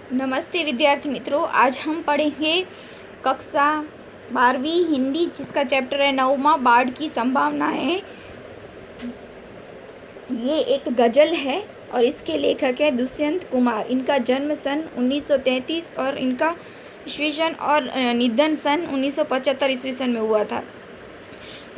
नमस्ते विद्यार्थी मित्रों, आज हम पढ़ेंगे कक्षा 12वीं हिंदी, जिसका चैप्टर है 9वां, बाढ़ की संभावनाएं। ये एक गज़ल है और इसके लेखक है दुष्यंत कुमार। इनका जन्म सन 1933 और इनका ईस्वीसन और निधन सन 1975 ईस्वीसन में हुआ था।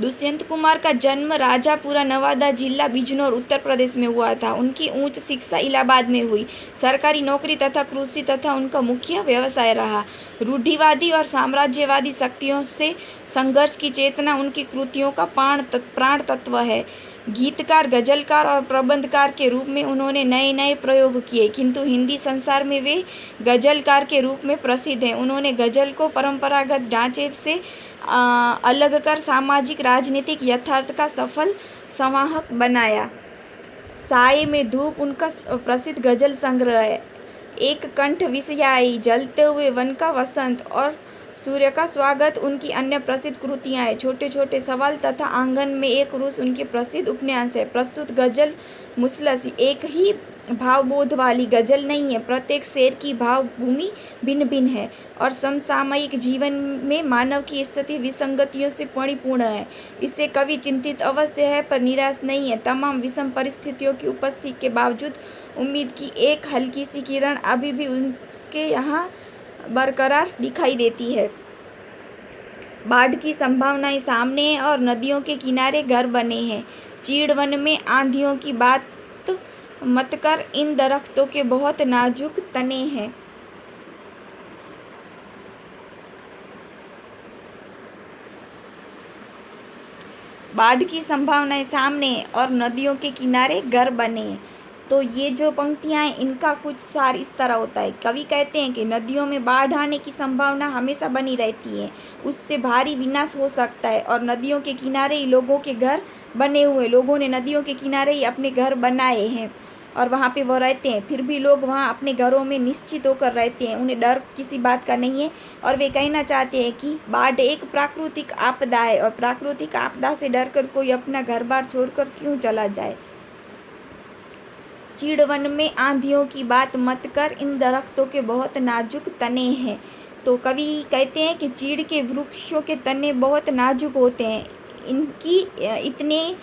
दुष्यंत कुमार का जन्म राजापुरा नवादा जिला बिजनौर उत्तर प्रदेश में हुआ था। उनकी उच्च शिक्षा इलाहाबाद में हुई। सरकारी नौकरी तथा कृषि तथा उनका मुख्य व्यवसाय रहा। रूढ़िवादी और साम्राज्यवादी शक्तियों से संघर्ष की चेतना उनकी कृतियों का प्राण तत्व है। गीतकार, गजलकार और प्रबंधकार के रूप में उन्होंने नए नए प्रयोग किए, किंतु हिंदी संसार में वे गजलकार के रूप में प्रसिद्ध हैं। उन्होंने गजल को परंपरागत ढांचे से अलग कर सामाजिक राजनीतिक यथार्थ का सफल संवाहक बनाया। साए में धूप उनका प्रसिद्ध गजल संग्रह है। एक कंठ विषयाई, जलते हुए वन का वसंत और सूर्य का स्वागत उनकी अन्य प्रसिद्ध कृतियां हैं। छोटे छोटे सवाल तथा आंगन में एक रूस उनके प्रसिद्ध उपन्यास है। प्रस्तुत गजल मुसलसी एक ही भावबोध वाली गजल नहीं है। प्रत्येक शेर की भावभूमि भिन्न भिन्न है और समसामयिक जीवन में मानव की स्थिति विसंगतियों से परिपूर्ण है। इससे कवि चिंतित अवश्य है पर निराश नहीं है। तमाम विषम परिस्थितियों की उपस्थिति के बावजूद उम्मीद की एक हल्की सी किरण अभी भी उसके यहाँ बरकरार दिखाई देती है। बाढ़ की संभावनाएं सामने है और नदियों के किनारे घर बने हैं। चीड़ वन में आंधियों की बात मत कर, इन दरख्तों के बहुत नाजुक तने हैं। बाढ़ की संभावनाएं सामने है और नदियों के किनारे घर बने हैं। तो ये जो पंक्तियां हैं, इनका कुछ सार इस तरह होता है। कवि कहते हैं कि नदियों में बाढ़ आने की संभावना हमेशा बनी रहती है, उससे भारी विनाश हो सकता है और नदियों के किनारे ही लोगों के घर बने हुए। लोगों ने नदियों के किनारे ही अपने घर बनाए हैं और वहाँ पे वो रहते हैं। फिर भी लोग वहाँ अपने घरों में निश्चित होकर रहते हैं, उन्हें डर किसी बात का नहीं है। और वे कहना चाहते हैं कि बाढ़ एक प्राकृतिक आपदा है और प्राकृतिक आपदा से डरकर कोई अपना घर बार छोड़कर क्यों चला जाए। चीड़ वन में आंधियों की बात मत कर, इन दरख्तों के बहुत नाजुक तने हैं। तो कवि कहते हैं कि चीड़ के वृक्षों के तने बहुत नाजुक होते हैं। इनकी इतने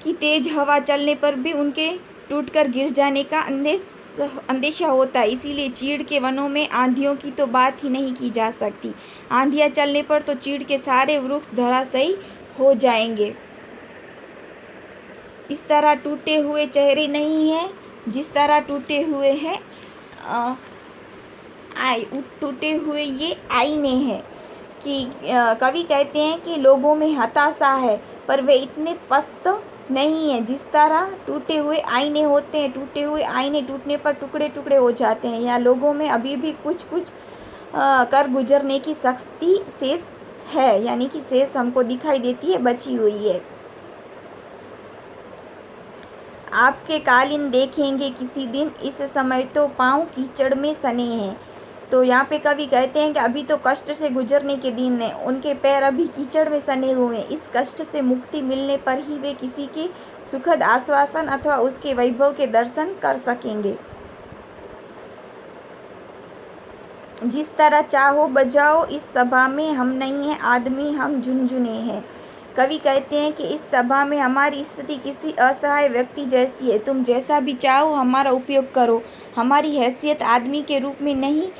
की तेज हवा चलने पर भी उनके टूटकर गिर जाने का अंदेशा होता है। इसीलिए चीड़ के वनों में आंधियों की तो बात ही नहीं की जा सकती। आंधियाँ चलने पर तो चीड़ के सारे वृक्ष धराशायी हो जाएंगे। इस तरह टूटे हुए चेहरे नहीं हैं जिस तरह टूटे हुए हैं टूटे हुए ये आईने हैं। कि कवि कहते हैं कि लोगों में हताशा है पर वे इतने पस्त नहीं है जिस तरह टूटे हुए आईने होते हैं। टूटे हुए आईने टूटने पर टुकड़े टुकड़े हो जाते हैं। या लोगों में अभी भी कुछ कुछ कर गुजरने की शक्ति शेष है, यानी कि शेष हमको दिखाई देती है, बची हुई है। आपके कालीन देखेंगे किसी दिन, इस समय तो पाँव कीचड़ में सने हैं। तो यहाँ पे कवि कहते हैं कि अभी तो कष्ट से गुजरने के दिन हैं, उनके पैर अभी कीचड़ में सने हुए हैं। इस कष्ट से मुक्ति मिलने पर ही वे किसी के सुखद आश्वासन अथवा उसके वैभव के दर्शन कर सकेंगे। जिस तरह चाहो बजाओ, इस सभा में हम नहीं हैं आदमी, हम झुनझुने हैं। कवि कहते हैं कि इस सभा में हमारी स्थिति किसी असहाय व्यक्ति जैसी है। तुम जैसा भी चाहो हमारा उपयोग करो। हमारी हैसियत आदमी के रूप में नहीं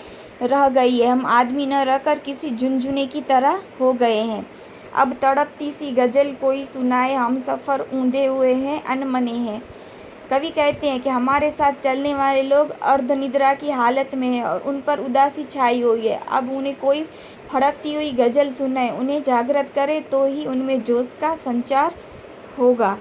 रह गई है, हम आदमी न रहकर किसी झुनझुने की तरह हो गए हैं। अब तड़पती सी गज़ल कोई सुनाए, हम सफ़र ऊंधे हुए हैं, अनमने हैं। कवि कहते हैं कि हमारे साथ चलने वाले लोग अर्धनिद्रा की हालत में हैं और उन पर उदासी छाई हुई है। अब उन्हें कोई फड़कती हुई गज़ल सुनाए, उन्हें जागृत करे तो ही उनमें जोश का संचार होगा।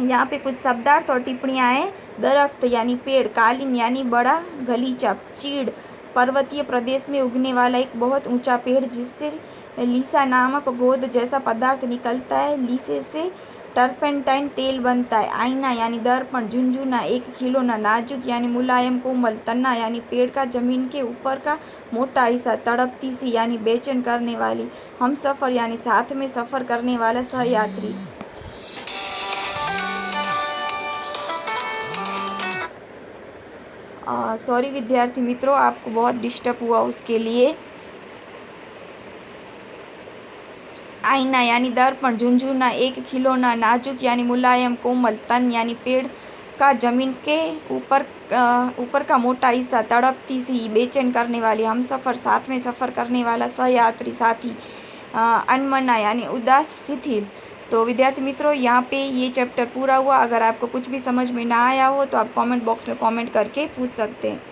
यहाँ पे कुछ शब्दार्थ और टिप्पणियाँ हैं। दरख्त यानी पेड़, कालीन यानी बड़ा गलीचा, चीड़ पर्वतीय प्रदेश में उगने वाला एक बहुत ऊंचा पेड़ जिससे लीसा नामक गोंद जैसा पदार्थ निकलता है। लीसे से टर्पेंटाइन तेल बनता है। आईना यानी दर्पण, झुनझुना एक खिलौना, नाजुक यानी मुलायम कोमल, तना यानी पेड़ का जमीन के ऊपर का मोटा हिस्सा, तड़पती सी यानी बेचैन करने वाली, हम सफ़र यानी साथ में सफ़र करने वाला सहयात्री। सॉरी विद्यार्थी मित्रों, आपको बहुत डिस्टर्ब हुआ उसके लिए। आईना यानी दर्पण, झुनझुना एक खिलौना, नाजुक यानी मुलायम कोमल, तन यानी पेड़ का जमीन के ऊपर का मोटा हिस्सा, तड़पती सी बेचैन करने वाली, हमसफ़र साथ में सफ़र करने वाला सहयात्री साथी, अनमना यानी उदास शिथिल। तो विद्यार्थी मित्रों, यहाँ पे ये चैप्टर पूरा हुआ। अगर आपको कुछ भी समझ में ना आया हो तो आप कमेंट बॉक्स में कमेंट करके पूछ सकते हैं।